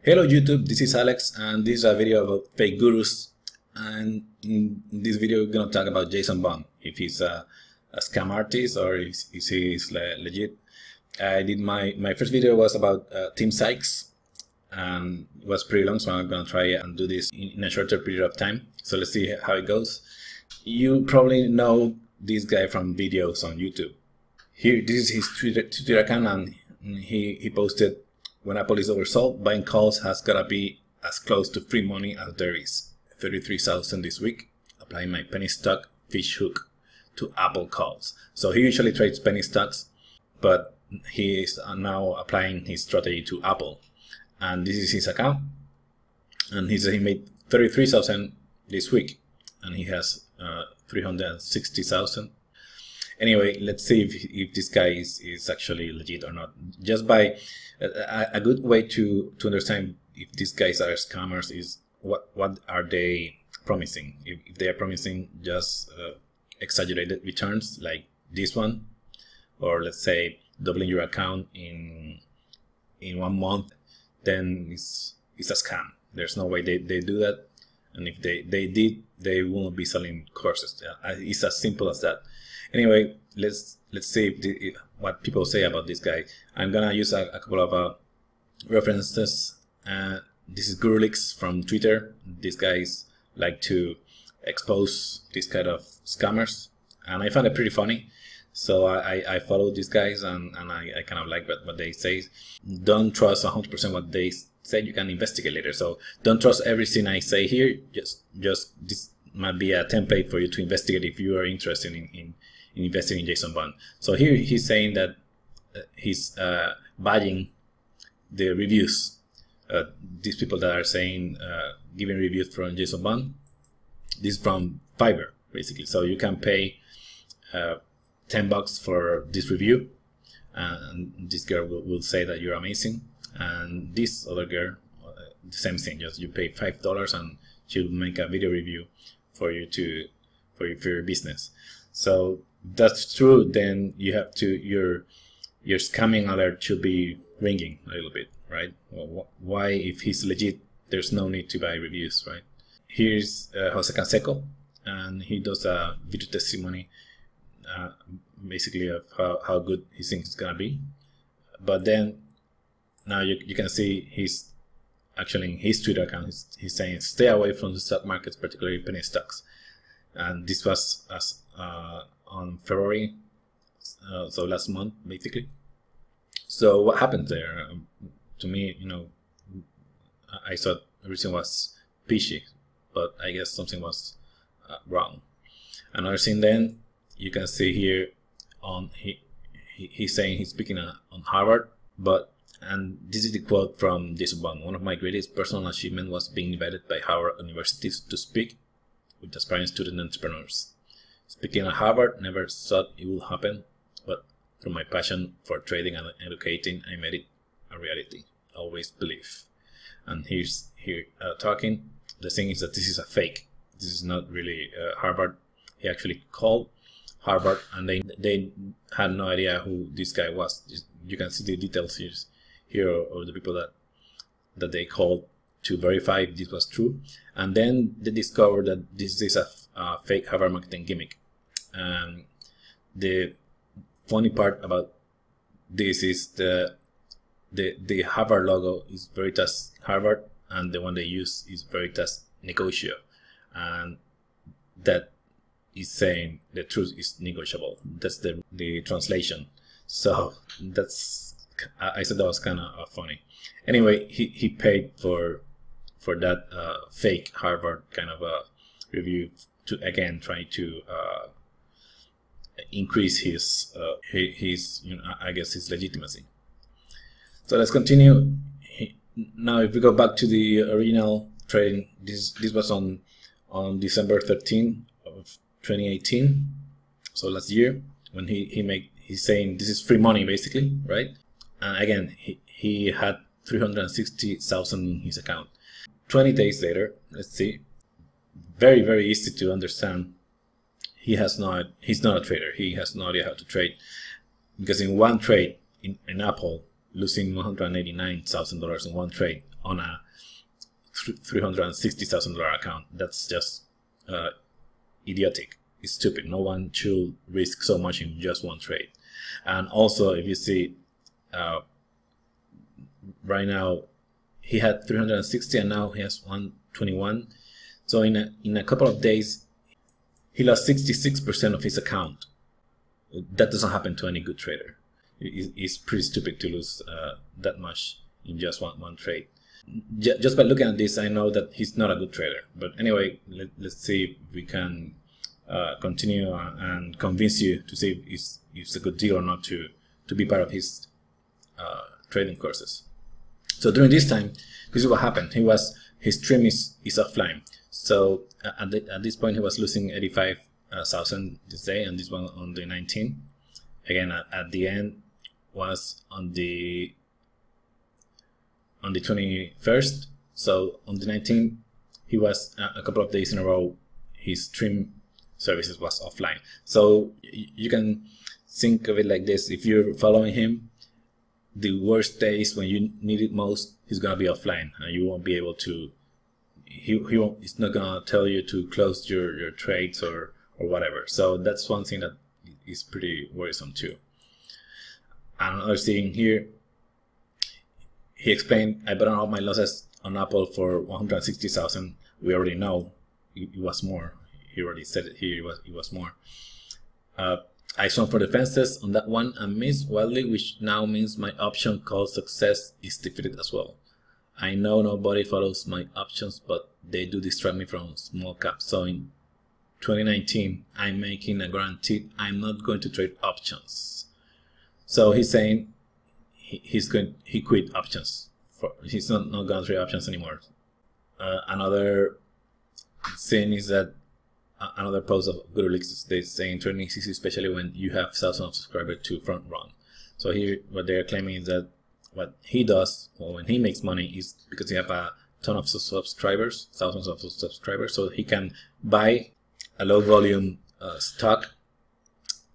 Hello YouTube, this is Alex and this is a video about fake gurus, and in this video we're going to talk about Jason Bond, if he's a scam artist or if he's legit. I did my first video was about Team Sykes and it was pretty long, so I'm going to try and do this in a shorter period of time. So let's see how it goes. You probably know this guy from videos on YouTube. Here, this is his Twitter account, and he posted, "When Apple is oversold, buying calls has gotta be as close to free money as there is. 33,000 this week, applying my penny stock fish hook to Apple calls." So he usually trades penny stocks, but he is now applying his strategy to Apple. And this is his account. And he said he made 33,000 this week, and he has 360,000. Anyway, let's see if this guy is actually legit or not. Just by a good way to understand if these guys are scammers is what are they promising. If they are promising just exaggerated returns like this one, or let's say doubling your account in 1 month, then it's a scam. There's no way they do that, and if they did, they won't be selling courses. It's as simple as that. Anyway, let's see what people say about this guy. I'm gonna use a couple of references. This is GuruLeaks from Twitter. These guys like to expose this kind of scammers, and I find it pretty funny. So I follow these guys, and I kind of like what they say. Don't trust 100% what they say. You can investigate later. So don't trust everything I say here. Just this might be a template for you to investigate if you are interested in investing in Jason Bond. So here he's saying that he's buying the reviews. These people that are saying giving reviews from Jason Bond. This is from Fiverr basically. So you can pay $10 for this review, and this girl will say that you're amazing. And this other girl, the same thing. Just you pay $5 and she'll make a video review for you for your business. So if that's true, then you have to your scamming alert should be ringing a little bit, right? Well, why, if he's legit, there's no need to buy reviews, right? Here's Jose Canseco, and he does a video testimony basically of how good he thinks it's gonna be. But then now you can see he's actually in his Twitter account, he's saying stay away from the stock markets, particularly penny stocks. And this was on February, so last month basically. So what happened there? To me, I thought everything was peachy, but I guess something was wrong. Another thing, then you can see here on he's saying he's speaking on Harvard, and this is the quote from Jason Bond: "One of my greatest personal achievements was being invited by Harvard universities to speak with aspiring student entrepreneurs. Speaking at Harvard, never thought it would happen, but through my passion for trading and educating, I made it a reality. Always believe." And he's here talking. The thing is that this is a fake. This is not really Harvard. He actually called Harvard, and they had no idea who this guy was. You can see the details here of the people that they called to verify if this was true. And then they discovered that this is a fake Harvard marketing gimmick. And the funny part about this is the Harvard logo is Veritas Harvard, and the one they use is Veritas Negotio, and that is saying the truth is negotiable. That's the translation. So I thought that was kind of funny. Anyway, he paid for that fake Harvard kind of a review to again try to increase his I guess his legitimacy. So let's continue. Now if we go back to the original trading, this was on December 13 of 2018, so last year, when he's saying this is free money basically, right? And again, he had 360,000 in his account. 20 days later, let's see, very easy to understand. He's not a trader. He has no idea how to trade, because in one trade in Apple, losing $189,000 in one trade on a $360,000 account. That's just idiotic. It's stupid. No one should risk so much in just one trade. And also, if you see, right now he had 360 and now he has 121. So in a couple of days, he lost 66% of his account. That doesn't happen to any good trader. It's pretty stupid to lose that much in just one trade. Just by looking at this, I know that he's not a good trader. But anyway, let's see if we can continue and convince you to see if it's a good deal or not to be part of his trading courses. So during this time, this is what happened. His stream is offline. So at this point, he was losing 85,000 this day, and this one on the 19th. Again, at the end was on the 21st. So on the 19th, he was a couple of days in a row, his stream services was offline. So you can think of it like this: if you're following him, the worst days when you need it most, he's gonna be offline, and you won't be able to. He's not gonna tell you to close your trades or whatever. So that's one thing that is pretty worrisome too. Another thing here, he explained, I bought all my losses on Apple for 160,000. We already know it was more. He already said it here. It was more. I swung for the fences on that one and missed wildly, which now means my option called success is defeated as well. I know nobody follows my options, but they do distract me from small caps. So in 2019, I'm making a guarantee I'm not going to trade options. So he's saying he quit options. He's not going to trade options anymore. Another thing is that another post of GuruLeaks, they say in trading is easy, especially when you have thousands of subscribers to front run. So here, what they're claiming is that what he does when he makes money is because he have a ton of subscribers, thousands of subscribers, so he can buy a low volume stock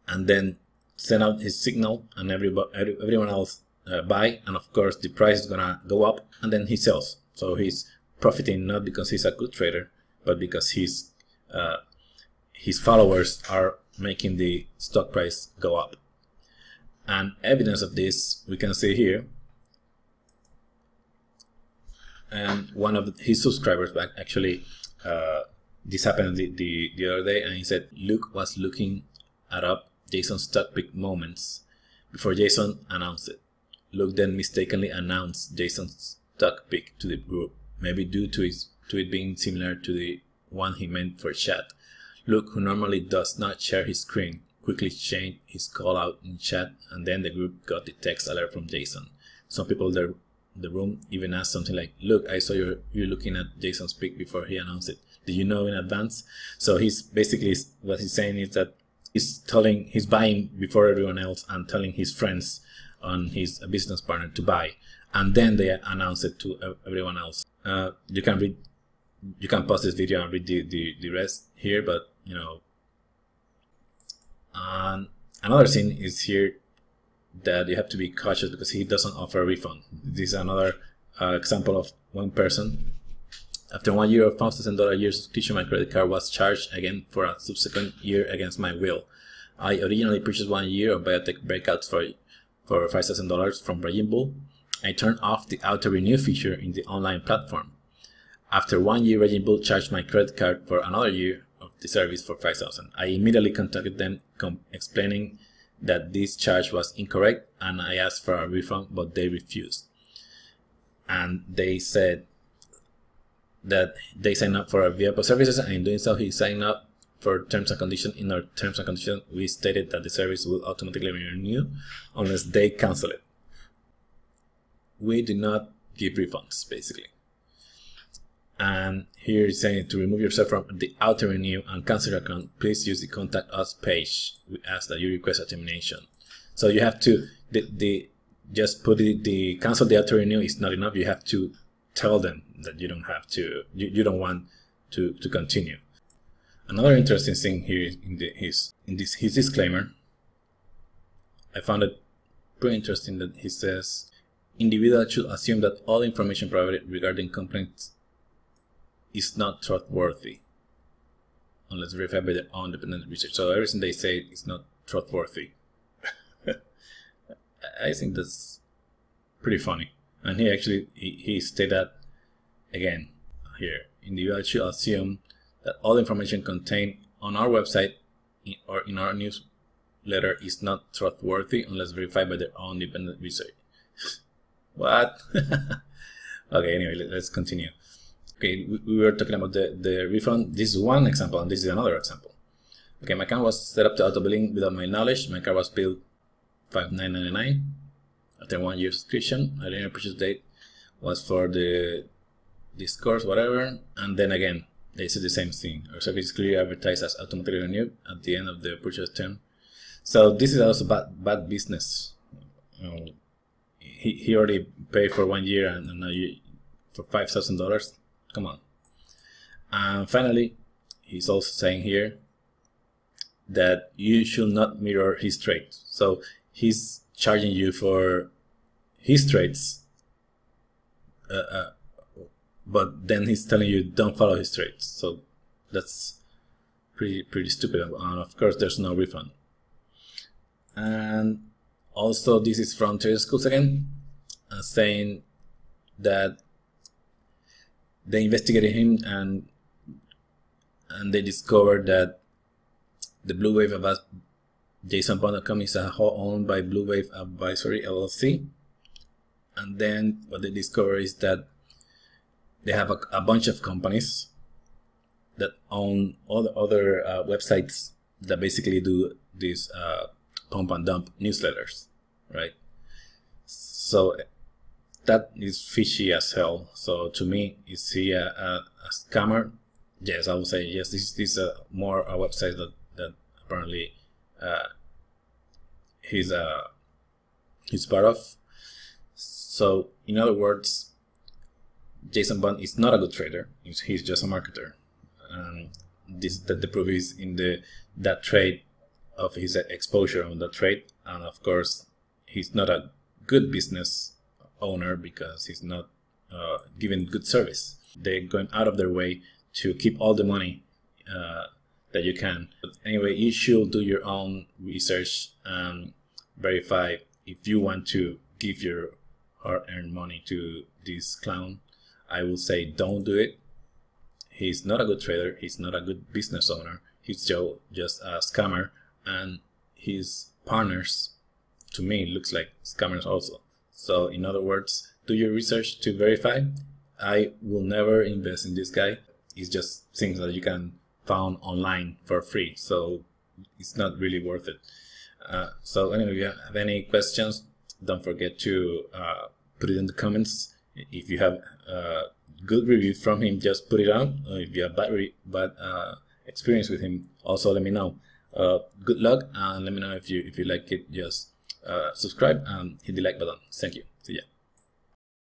and then send out his signal, and everyone else buy, and of course the price is gonna go up, and then he sells. So he's profiting not because he's a good trader, but because his followers are making the stock price go up. And evidence of this we can see here. And one of his subscribers back actually, this happened the other day, and he said Luke was looking up Jason's stock pick moments before Jason announced it. Luke then mistakenly announced Jason's stock pick to the group, maybe due to it being similar to the one he meant for chat. Luke, who normally does not share his screen, quickly changed his call out in chat, and then the group got the text alert from Jason. Some people in the room even asked something like, "Look, I saw you're looking at Jason's pick before he announced it. Did you know in advance?" So he's basically, what he's saying is that he's buying before everyone else and telling his friends on his business partner to buy, and then they announce it to everyone else. You can pause this video and read the rest here, but you know. Another thing is here that you have to be cautious because he doesn't offer a refund. This is another example of one person. After 1 year of $5,000 year subscription, my credit card was charged again for a subsequent year against my will. I originally purchased 1 year of biotech breakouts for $5,000 from Raging Bull. I turned off the auto-renew feature in the online platform. After 1 year, Raging Bull charged my credit card for another year of the service for $5,000. I immediately contacted them explaining that this charge was incorrect, and I asked for a refund, but they refused. And they said that they signed up for our VIP services, and in doing so, he signed up for terms and conditions. In our terms and conditions, we stated that the service will automatically renew unless they cancel it. We do not give refunds, basically. And here it's saying to remove yourself from the auto renew and cancel your account, please use the contact us page. We ask that you request a termination. So you have to just put the cancel the auto renew is not enough. You have to tell them that you don't have to, you don't want to continue. Another interesting thing here in his disclaimer, I found it pretty interesting that he says, individuals should assume that all information provided regarding complaints is not trustworthy unless verified by their own independent research. So everything they say is not trustworthy. I think that's pretty funny. And he actually he stated that again here. Individuals should assume that all information contained on our website or in our newsletter is not trustworthy unless verified by their own independent research. What? Okay, anyway, let's continue. Okay, we were talking about the refund. This is one example, and this is another example. Okay, my account was set up to auto billing without my knowledge. My car was billed $5,999 after 1 year subscription. I didn't purchase date was for this course, whatever, and then again they said the same thing. Our service is clearly advertised as automatically renewed at the end of the purchase term. So this is also bad business. He already paid for 1 year, and now for $5,000. Come on. And finally, he's also saying here that you should not mirror his trades. So he's charging you for his trades, but then he's telling you don't follow his trades. So that's pretty stupid. And of course, there's no refund. And also, this is from Trading Schools again, saying that they investigated him and they discovered that the Blue Wave JSONBond.com is owned by Blue Wave Advisory LLC. And then what they discover is that they have a bunch of companies that own all the other websites that basically do these pump and dump newsletters, right? So that is fishy as hell. So to me, is he a scammer? Yes, I would say yes. This is more a website that apparently he's part of. So in other words, Jason Bond is not a good trader. He's just a marketer. The proof is in that trade of his exposure on that trade, and of course he's not a good business owner because he's not giving good service. They're going out of their way to keep all the money that you can. But anyway, you should do your own research and verify if you want to give your hard-earned money to this clown. I will say don't do it. He's not a good trader. He's not a good business owner. He's just a scammer, and his partners, to me, looks like scammers also. So in other words, do your research to verify. I will never invest in this guy. It's just things that you can find online for free, so it's not really worth it. So anyway, if you have any questions, don't forget to put it in the comments. If you have good review from him, just put it on. If you have bad experience with him, also let me know. Good luck, and let me know if you like it. Just subscribe and hit the like button. Thank you. See ya.